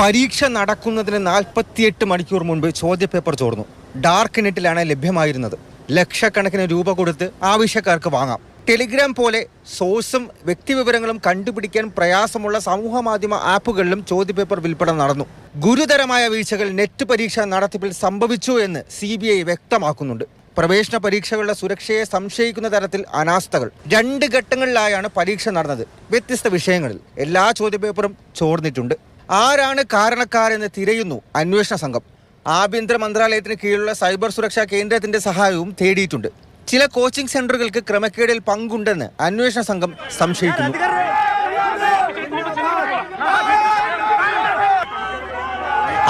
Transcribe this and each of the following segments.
പരീക്ഷ നടക്കുന്നതിന് 48 മണിക്കൂർ മുൻപ് ചോദ്യപേപ്പർ ചോർന്നു. ഡാർക്ക് നെറ്റിലാണ് ലഭ്യമായിരുന്നത്. ലക്ഷക്കണക്കിന് രൂപ കൊടുത്ത് ആവശ്യക്കാർക്ക് വാങ്ങാം. ടെലിഗ്രാം പോലെ സോഴ്സും വ്യക്തിവിവരങ്ങളും കണ്ടുപിടിക്കാൻ പ്രയാസമുള്ള സമൂഹ മാധ്യമ ആപ്പുകളിലും ചോദ്യപേപ്പർ വിൽപ്പന നടന്നു. ഗുരുതരമായ വീഴ്ചകൾ നെറ്റ് പരീക്ഷാ നടത്തിപ്പിൽ സംഭവിച്ചു എന്ന് CBI വ്യക്തമാക്കുന്നുണ്ട്. പ്രവേശന പരീക്ഷകളുടെ സുരക്ഷയെ സംശയിക്കുന്ന തരത്തിൽ അനാസ്ഥകൾ 2 ഘട്ടങ്ങളിലായാണ് പരീക്ഷ നടന്നത്. വ്യത്യസ്ത വിഷയങ്ങളിൽ എല്ലാ ചോദ്യപേപ്പറും ചോർന്നിട്ടുണ്ട്. ആരാണ് കാരണക്കാരെന്ന് തിരയുന്നു അന്വേഷണ സംഘം. ആഭ്യന്തര മന്ത്രാലയത്തിന് കീഴിലുള്ള സൈബർ സുരക്ഷാ കേന്ദ്രത്തിന്റെ സഹായവും തേടിയിട്ടുണ്ട്. ചില കോച്ചിംഗ് സെന്ററുകൾക്ക് ക്രമക്കേടിൽ പങ്കുണ്ടെന്ന് അന്വേഷണ സംഘം സംശയിക്കുന്നു.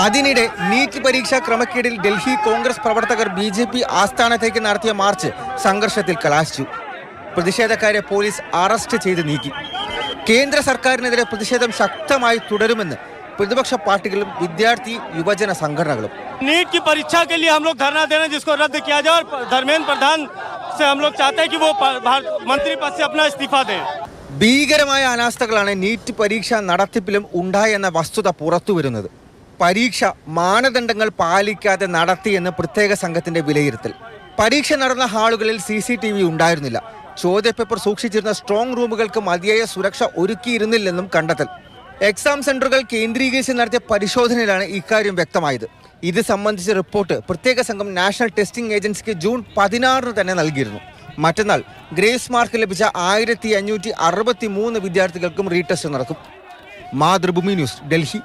അതിനിടെ നീറ്റ് പരീക്ഷാ ക്രമക്കേടിൽ ഡൽഹി കോൺഗ്രസ് പ്രവർത്തകർ BJP ആസ്ഥാനത്തേക്ക് നടത്തിയ മാർച്ച് സംഘർഷത്തിൽ കലാശിച്ചു. പ്രതിഷേധക്കാരെ പോലീസ് അറസ്റ്റ് ചെയ്ത് നീക്കി. കേന്ദ്ര സർക്കാരിനെതിരെ പ്രതിഷേധം ശക്തമായി തുടരുമെന്ന് പ്രതിപക്ഷ പാർട്ടികളും വിദ്യാർത്ഥി യുവജന സംഘടനകളും. नीट की परीक्षा के लिए हम लोग धरना दे रहे हैं, जिसको रद्द किया जाए और धर्मेंद्र प्रधान से हम लोग चाहते हैं कि वो मंत्री पद से अपना इस्तीफा दें. ഭീകരമായ അനാസ്ഥകളാണ് നീറ്റ് പരീക്ഷ നടത്തിപ്പിലും ഉണ്ടായെന്ന വസ്തുത പുറത്തുവരുന്നത്. പരീക്ഷ മാനദണ്ഡങ്ങൾ പാലിക്കാതെ നടത്തിയെന്ന് പ്രത്യേക സംഘത്തിന്റെ വിലയിരുത്തൽ. പരീക്ഷ നടന്ന ഹാളുകളിൽ CCTV ഉണ്ടായിരുന്നില്ല. ചോദ്യപേപ്പർ സൂക്ഷിച്ചിരുന്ന സ്ട്രോങ് റൂമുകൾക്ക് മതിയായ സുരക്ഷ ഒരുക്കിയിരുന്നില്ലെന്നും കണ്ടെത്തൽ. എക്സാം സെന്ററുകൾ കേന്ദ്രീകരിച്ച് നടത്തിയ പരിശോധനയിലാണ് ഇക്കാര്യം വ്യക്തമായത്. ഇത് സംബന്ധിച്ച റിപ്പോർട്ട് പ്രത്യേക സംഘം നാഷണൽ ടെസ്റ്റിംഗ് ഏജൻസിക്ക് ജൂൺ 16 തന്നെ നൽകിയിരുന്നു. മറ്റന്നാൾ ഗ്രേസ് മാർക്ക് ലഭിച്ച 1563 വിദ്യാർത്ഥികൾക്കും റീടെസ്റ്റ് നടക്കും. മാതൃഭൂമി ന്യൂസ്, ഡൽഹി.